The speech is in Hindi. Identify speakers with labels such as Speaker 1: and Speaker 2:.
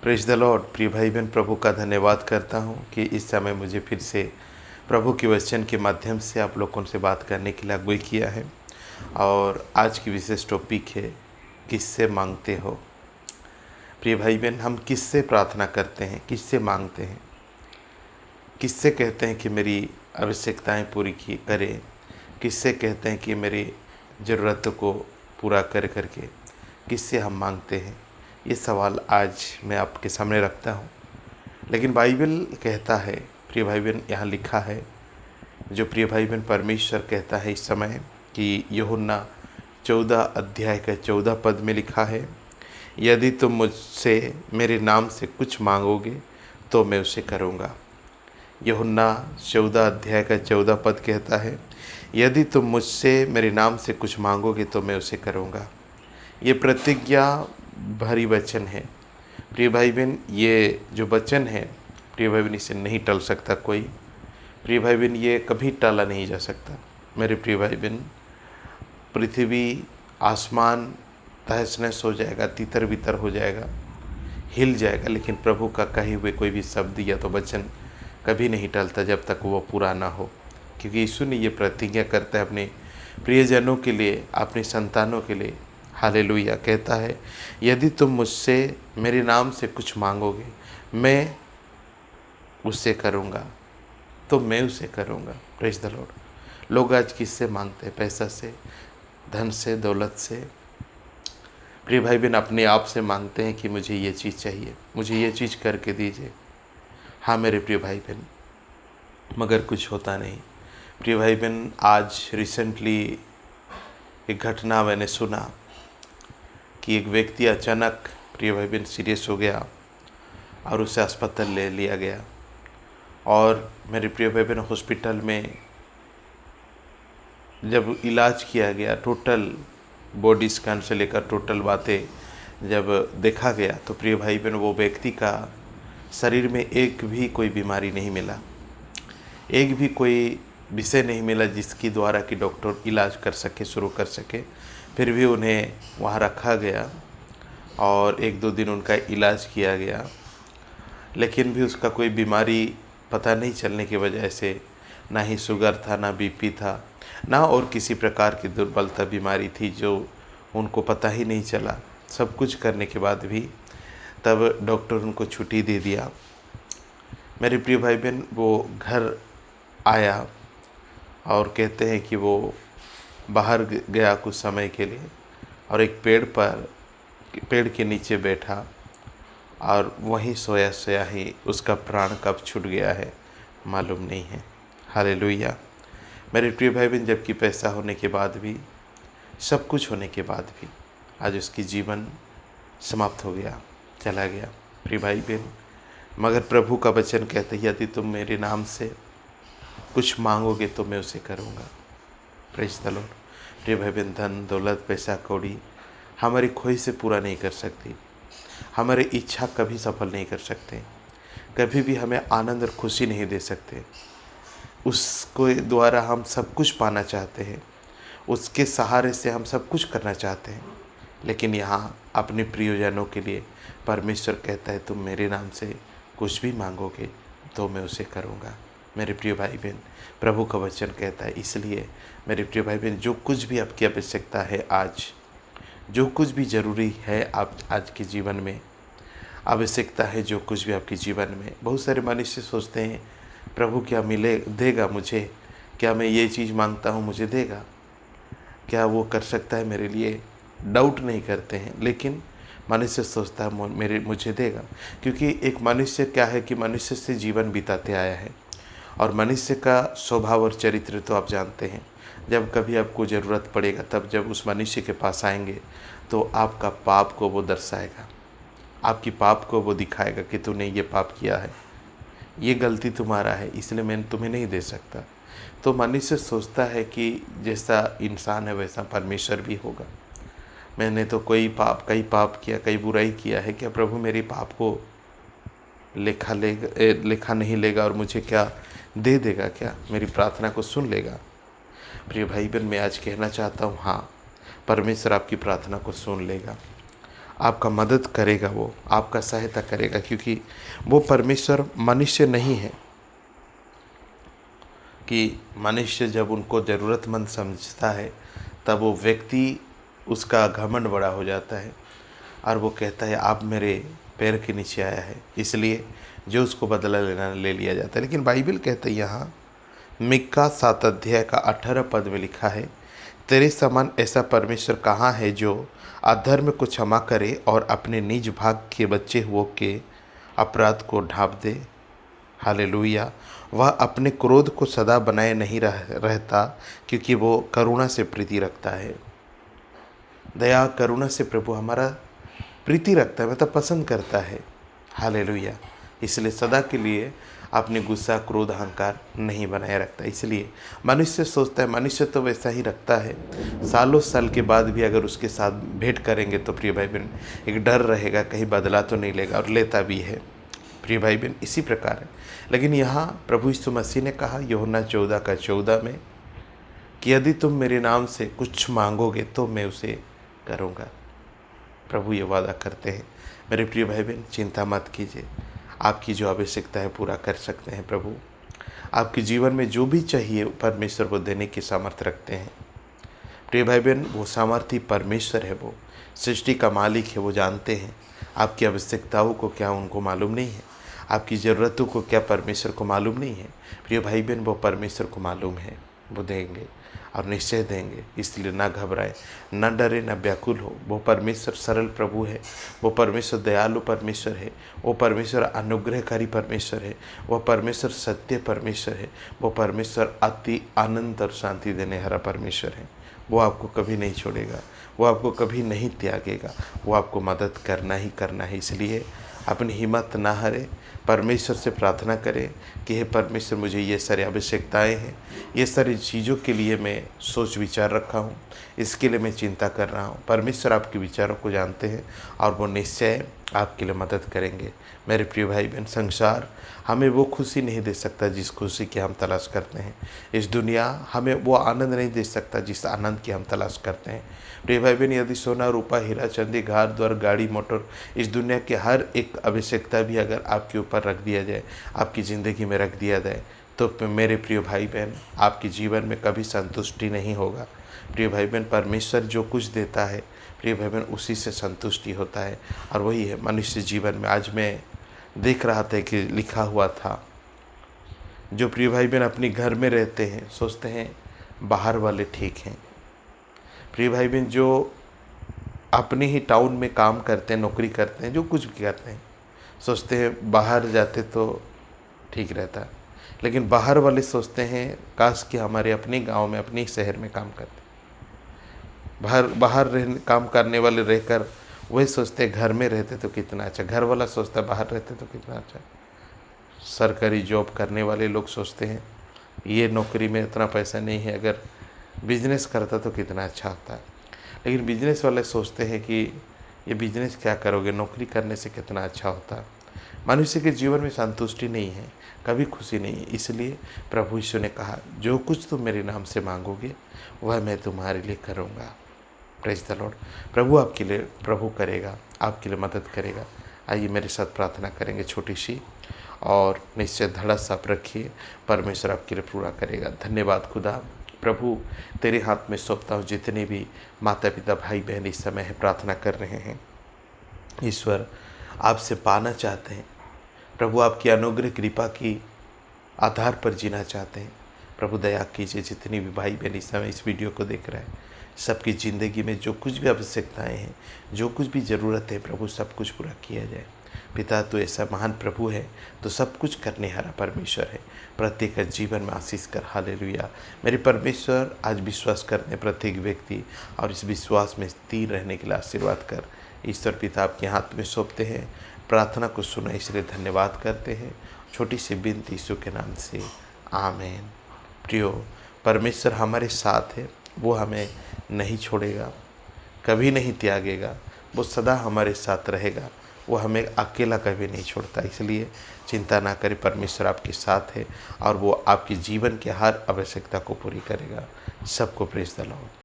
Speaker 1: Praise the Lord. प्रिय भाई बहन, प्रभु का धन्यवाद करता हूँ कि इस समय मुझे फिर से प्रभु के वचन के माध्यम से आप लोगों से बात करने के लिए अगुवाई किया है। और आज की विशेष टॉपिक है, किससे मांगते हो। प्रिय भाई बहन, हम किससे प्रार्थना करते हैं, किससे मांगते हैं, किससे कहते हैं कि मेरी आवश्यकताएं पूरी की करें, किससे कहते हैं कि मेरी ज़रूरतों को पूरा कर करके किससे हम मांगते हैं। ये सवाल आज मैं आपके सामने रखता हूँ। लेकिन बाइबल कहता है, प्रिय भाई बहन, यहाँ लिखा है, जो प्रिय भाई बहन परमेश्वर कहता है इस समय कि यूहन्ना 14 अध्याय का 14 पद में लिखा है, यदि तुम मुझसे मेरे नाम से कुछ मांगोगे तो मैं उसे करूँगा। यूहन्ना 14 अध्याय का 14 पद कहता है, यदि तुम मुझसे मेरे नाम से कुछ मांगोगे तो मैं उसे करूँगा। ये प्रतिज्ञा भरी वचन है प्रिय भाई बहन। ये जो वचन है प्रिय भाई बहन, इसे नहीं टल सकता कोई। प्रिय भाई बहन, ये कभी टाला नहीं जा सकता। मेरे प्रिय भाई बहन, पृथ्वी आसमान तहस नहस हो जाएगा, तितर बितर हो जाएगा, हिल जाएगा, लेकिन प्रभु का कहे हुए कोई भी शब्द या तो वचन कभी नहीं टलता जब तक वो पूरा ना हो। क्योंकि यीशु ने ये प्रतिज्ञा करता है अपने प्रियजनों के लिए, अपने संतानों के लिए। हालेलुया। कहता है, यदि तुम मुझसे मेरे नाम से कुछ मांगोगे मैं उससे करूँगा, तो मैं उसे करूँगा। Praise the Lord. लोग आज किससे मांगते हैं? पैसा से, धन से, दौलत से। प्रिय भाई बहन, अपने आप से मांगते हैं कि मुझे ये चीज़ चाहिए, मुझे ये चीज़ करके दीजिए। हाँ मेरे प्रिय भाई बहन, मगर कुछ होता नहीं। प्रिय भाई बहन, आज रिसेंटली एक घटना मैंने सुना कि एक व्यक्ति अचानक, प्रिय भाई बहन, सीरियस हो गया और उसे अस्पताल ले लिया गया। और मेरे प्रिय भाई बहन, हॉस्पिटल में जब इलाज किया गया, टोटल बॉडी स्कैन से लेकर टोटल बातें जब देखा गया, तो प्रिय भाई बहन, वो व्यक्ति का शरीर में एक भी कोई बीमारी नहीं मिला, एक भी कोई विषय नहीं मिला जिसकी द्वारा कि डॉक्टर इलाज कर सके, शुरू कर सके। फिर भी उन्हें वहाँ रखा गया और 1-2 दिन उनका इलाज किया गया, लेकिन भी उसका कोई बीमारी पता नहीं चलने की वजह से, ना ही शुगर था, ना बीपी था, ना और किसी प्रकार की दुर्बलता बीमारी थी जो उनको पता ही नहीं चला। सब कुछ करने के बाद भी तब डॉक्टर उनको छुट्टी दे दिया। मेरे प्रिय भाई बहन, वो घर आया और कहते हैं कि वो बाहर गया कुछ समय के लिए और एक पेड़ के नीचे बैठा और वहीं सोया सोया ही उसका प्राण कब छूट गया है मालूम नहीं है। हालेलुया। मेरे प्रिय भाई बहन, जबकि पैसा होने के बाद भी, सब कुछ होने के बाद भी आज उसकी जीवन समाप्त हो गया, चला गया। प्रिय भाई बहन, मगर प्रभु का वचन कहते हैं, यदि तुम मेरे नाम से कुछ मांगोगे तो मैं उसे करूँगा। Praise the Lord. प्रिय भाई बहन, धन दौलत, पैसा कौड़ी हमारी खोई से पूरा नहीं कर सकती, हमारी इच्छा कभी सफल नहीं कर सकते, कभी भी हमें आनंद और खुशी नहीं दे सकते। उसको द्वारा हम सब कुछ पाना चाहते हैं, उसके सहारे से हम सब कुछ करना चाहते हैं, लेकिन यहाँ अपने प्रियजनों के लिए परमेश्वर कहता है, तुम मेरे नाम से कुछ भी मांगोगे तो मैं उसे करूँगा। मेरे प्रिय भाई बहन, प्रभु का वचन कहता है, इसलिए मेरे प्रिय भाई बहन, जो कुछ भी आपकी आवश्यकता है आज, जो कुछ भी ज़रूरी है आप आज के जीवन में, आवश्यकता है जो कुछ भी आपके जीवन में, बहुत सारे मनुष्य सोचते हैं, प्रभु क्या देगा मुझे, क्या मैं ये चीज़ मांगता हूँ मुझे देगा, क्या वो कर सकता है मेरे लिए। डाउट नहीं करते हैं, लेकिन मनुष्य सोचता है मुझे देगा। क्योंकि एक मनुष्य क्या है कि मनुष्य से जीवन बिताते आया है, और मनुष्य का स्वभाव और चरित्र तो आप जानते हैं। जब कभी आपको ज़रूरत पड़ेगा, तब जब उस मनुष्य के पास आएंगे तो आपका पाप को वो दर्शाएगा, आपकी पाप को वो दिखाएगा कि तूने ये पाप किया है, ये गलती तुम्हारा है, इसलिए मैं तुम्हें नहीं दे सकता। तो मनुष्य सोचता है कि जैसा इंसान है वैसा परमेश्वर भी होगा। मैंने तो कई पाप किया, कई बुराई किया है, क्या प्रभु मेरे पाप को लेखा नहीं लेगा और मुझे क्या दे देगा? क्या मेरी प्रार्थना को सुन लेगा? प्रिय भाई बहन, मैं आज कहना चाहता हूँ, हाँ, परमेश्वर आपकी प्रार्थना को सुन लेगा। आपका मदद करेगा, वो आपका सहायता करेगा, क्योंकि वो परमेश्वर मनुष्य नहीं है कि मनुष्य जब उनको ज़रूरतमंद समझता है तब वो व्यक्ति उसका घमंड बड़ा हो जाता है और वो कहता है आप मेरे पैर के नीचे आया है, इसलिए जो उसको बदला लेना ले लिया जाता है। लेकिन बाइबल कहते हैं यहाँ मिक्का 7 अध्याय का 18 पद में लिखा है, तेरे समान ऐसा परमेश्वर कहाँ है जो अधर्म को क्षमा करे और अपने निज भाग के बच्चे हुओं के अपराध को ढाँप दे। हालेलुया। वह अपने क्रोध को सदा बनाए नहीं रहता, क्योंकि वो करुणा से प्रीति रखता है। दया करुणा से प्रभु हमारा प्रीति रखता है, मतलब पसंद करता है। हालेलुया। इसलिए सदा के लिए अपने गुस्सा क्रोध अहंकार नहीं बनाए रखता। इसलिए मनुष्य सोचता है, मनुष्य तो वैसा ही रखता है, सालों साल के बाद भी अगर उसके साथ भेंट करेंगे तो प्रिय भाई बहन एक डर रहेगा कहीं बदला तो नहीं लेगा, और लेता भी है। प्रिय भाई बहन इसी प्रकार है। लेकिन यहाँ प्रभु यीशु मसीह ने कहा यूहन्ना 14 का 14 में कि यदि तुम मेरे नाम से कुछ मांगोगे तो मैं उसे करूँगा। प्रभु ये वादा करते हैं। मेरे प्रिय भाई बहन चिंता मत कीजिए, आपकी जो आवश्यकता है पूरा कर सकते हैं प्रभु। आपके जीवन में जो भी चाहिए परमेश्वर को देने की सामर्थ्य रखते हैं। प्रिय भाई बहन वो सामर्थ्य परमेश्वर है, वो सृष्टि का मालिक है, वो जानते हैं आपकी आवश्यकताओं को क्या उनको मालूम नहीं है, आपकी ज़रूरतों को क्या परमेश्वर को मालूम नहीं है। प्रिय भाई बहन वो परमेश्वर को मालूम है, वो देंगे और निश्चय देंगे। इसलिए ना घबराए, ना डरे, ना व्याकुल हो। वो परमेश्वर सरल प्रभु है, वो परमेश्वर दयालु परमेश्वर है, वो परमेश्वर अनुग्रहकारी परमेश्वर है, वो परमेश्वर सत्य परमेश्वर है, वो परमेश्वर अति आनंद और शांति देने वाला परमेश्वर है। वो आपको कभी नहीं छोड़ेगा, वो आपको कभी नहीं त्यागेगा, वो आपको मदद करना ही करना है। इसलिए अपनी हिम्मत ना हारे, परमेश्वर से प्रार्थना करें कि हे परमेश्वर मुझे ये सारी आवश्यकताएं हैं, ये सारी चीज़ों के लिए मैं सोच विचार रखा हूँ, इसके लिए मैं चिंता कर रहा हूँ। परमेश्वर आपके विचारों को जानते हैं और वो निश्चय आपके लिए मदद करेंगे। मेरे प्रिय भाई बहन संसार हमें वो खुशी नहीं दे सकता जिस खुशी की हम तलाश करते हैं। इस दुनिया हमें वो आनंद नहीं दे सकता जिस आनंद की हम तलाश करते हैं। प्रिय भाई बहन यदि सोना रूपा हीरा चांदी घर द्वार गाड़ी मोटर इस दुनिया के हर एक आवश्यकता भी अगर आपके ऊपर रख दिया जाए, आपकी ज़िंदगी में रख दिया जाए, तो मेरे प्रिय भाई बहन आपके जीवन में कभी संतुष्टि नहीं होगा। प्रिय भाई बहन परमेश्वर जो कुछ देता है प्रिय भाई बहन उसी से संतुष्टि होता है, और वही है मनुष्य जीवन में। आज मैं देख रहा था कि लिखा हुआ था, जो प्रिय भाई बहन अपने घर में रहते हैं सोचते हैं बाहर वाले ठीक हैं। प्रिय भाई बहन जो अपने ही टाउन में काम करते हैं, नौकरी करते हैं, जो कुछ भी करते हैं, सोचते हैं बाहर जाते तो ठीक रहता। लेकिन बाहर वाले सोचते हैं काश कि हमारे अपने गांव में अपने शहर में काम करते। बाहर काम करने वाले रहकर वही सोचते घर में रहते तो कितना अच्छा, घर वाला सोचता है बाहर रहते तो कितना अच्छा। सरकारी जॉब करने वाले लोग सोचते हैं ये नौकरी में इतना पैसा नहीं है, अगर बिजनेस करता तो कितना अच्छा होता है। लेकिन बिजनेस वाले सोचते हैं कि ये बिजनेस क्या करोगे, नौकरी करने से कितना अच्छा होता है। मनुष्य के जीवन में संतुष्टि नहीं है, कभी खुशी नहीं है। इसलिए प्रभु यीशु ने कहा जो कुछ तुम मेरे नाम से मांगोगे वह मैं तुम्हारे लिए करूँगा। Praise the Lord. प्रभु आपके लिए प्रभु करेगा, आपके लिए मदद करेगा। आइए मेरे साथ प्रार्थना करेंगे छोटी सी, और निश्चय धड़स आप रखिए, परमेश्वर आपके लिए पूरा करेगा। धन्यवाद खुदा। प्रभु तेरे हाथ में सौंपता हूँ जितने भी माता पिता भाई बहन इस समय प्रार्थना कर रहे हैं, ईश्वर आपसे पाना चाहते हैं प्रभु, आपकी अनुग्रह कृपा की आधार पर जीना चाहते हैं। प्रभु दया कीजिए, जितनी भी भाई बहन इस समय इस वीडियो को देख रहे हैं सबकी ज़िंदगी में जो कुछ भी आवश्यकताएं हैं, जो कुछ भी ज़रूरत है प्रभु सब कुछ पूरा किया जाए। पिता तो ऐसा महान प्रभु है, तो सब कुछ करने हारा परमेश्वर है। प्रत्येक जीवन में आशीष कर। हालेलुया। मेरे परमेश्वर आज विश्वास करने प्रत्येक व्यक्ति और इस विश्वास में स्थिर रहने के लिए आशीर्वाद कर। ईश्वर पिता आपके हाथ में सौंपते हैं, प्रार्थना को सुना इसलिए धन्यवाद करते हैं। छोटी सी विनती यीशु के नाम से, आमीन। प्रियो परमेश्वर हमारे साथ है, वो हमें नहीं छोड़ेगा, कभी नहीं त्यागेगा, वो सदा हमारे साथ रहेगा, वो हमें अकेला कभी नहीं छोड़ता। इसलिए चिंता ना करें, परमेश्वर आपके साथ है और वो आपके जीवन के हर आवश्यकता को पूरी करेगा। सबको प्रेज़ द लॉर्ड।